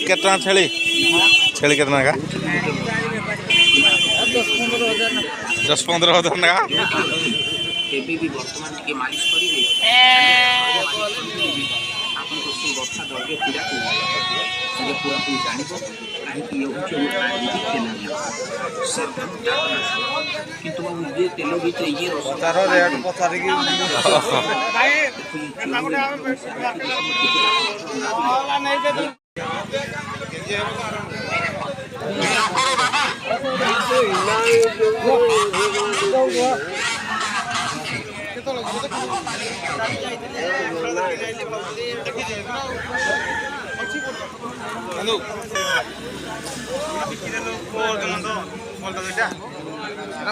केतना छेली छेली केतना का 10-15 हज़ार ना एबी भी वर्तमान टिके मालिश करिवे आपन को से वर्षा दर्गे पीड़ा को से पूरा कोई जानिबो काहे कि ये होचे सरकार किंतु हम ये तेल भीतर ये तार रेट पचारि की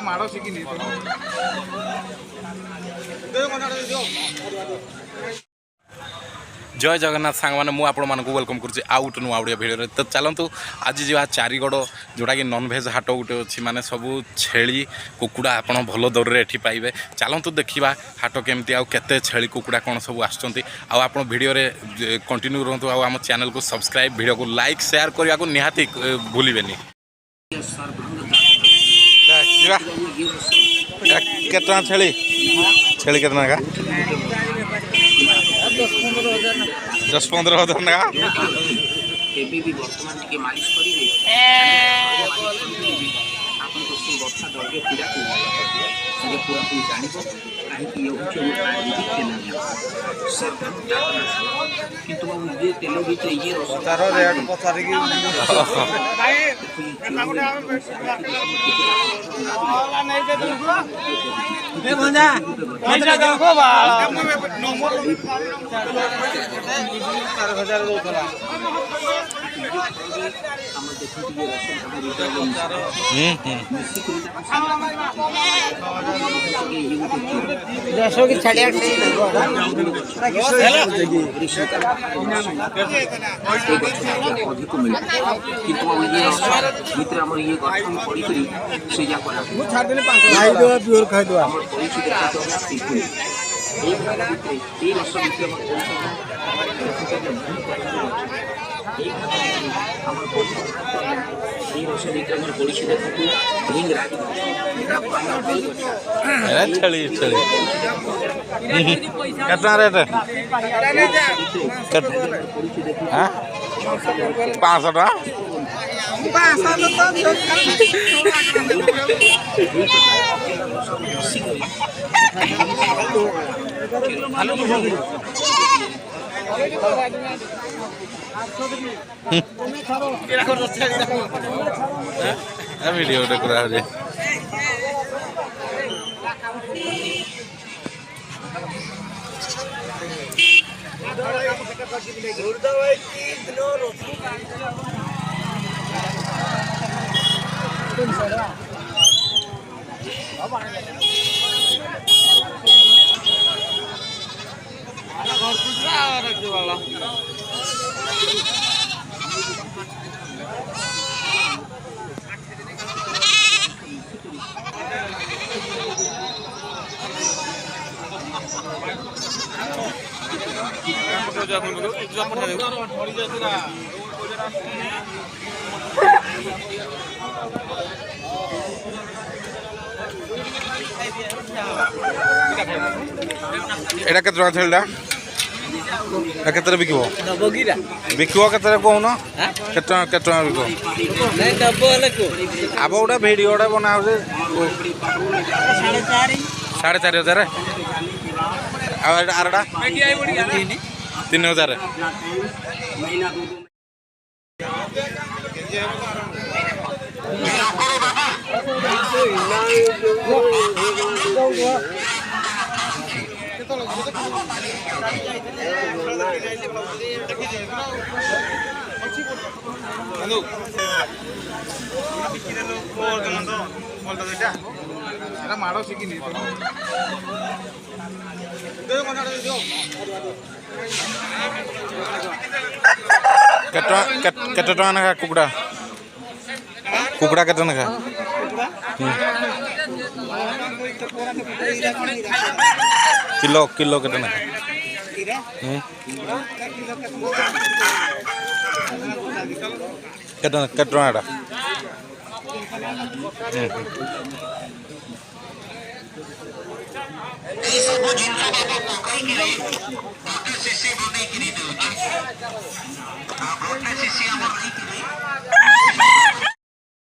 माड़ शिखी जय जगन्नाथ सांग मैंने मुझे वेलकम करुँच आउ गोटे नुआ ओडिया भिडियो तो चलतु आज जा चारिगड़ जोटा कि नॉनभेज हाट गोटे अच्छी माने सबू छेली कुकुड़ा आप भल दर में ये पाइबे चलतु देखा हाट केमती आते छेली कुकुड़ा कौन सब आप भिडियो कंटिन्यू रुहतु आम चैनल को सब्सक्राइब वीडियो को लाइक शेयर करने को निहाती भूलें केतना छेली छेली केतना का 10-15 हज़ार ना एबी भी वर्तमान टिके मालिश करिवे आपन को से वर्षा दर्गे पीड़ा को से पूरा कोई जानिबो काहे कि ये होचे सरकार किंतु हम ये तेल भीतर ये तार रेट पचारि की ए भंजा भंजा देखो बा 4000 दोला दसो की छड़िया सही अधिक मिले किंतु ये भीतर हमर ये गठन पड़ी करी से जा करा मु छाड़ देले 5 खाई दो प्योर खाई दो हमर परिचय देखा तो ठीक है एक महीना भीतर 3 वर्ष भीतर हमर परिचय रिंग रात छेली छेली कितना रेट है 500 टका वीडियो करा एटा केतना छेलडा केतना बिकिबो बिकिबो केतना कहून केतना केतना बिकिबो नहीं डबल को अब गोटे भिडियोटा बनाओ 4,500 आरडा 3,000 माड़ शिखी केटे टका ना कुकुड़ा कुकुड़ा केटे ना किलो किलो केटे ना କେତେ ଟଙ୍କା ଏଟା? ସବୁ ଜିନିଷ ବାବା ପକେଇକିରି ଗୋଟେ ଶିଶି ବନେଇକିରି ଦେଉଛି ଆଉ ଗୋଟେ ଶିଶି ଆମର ଦେଇକିରି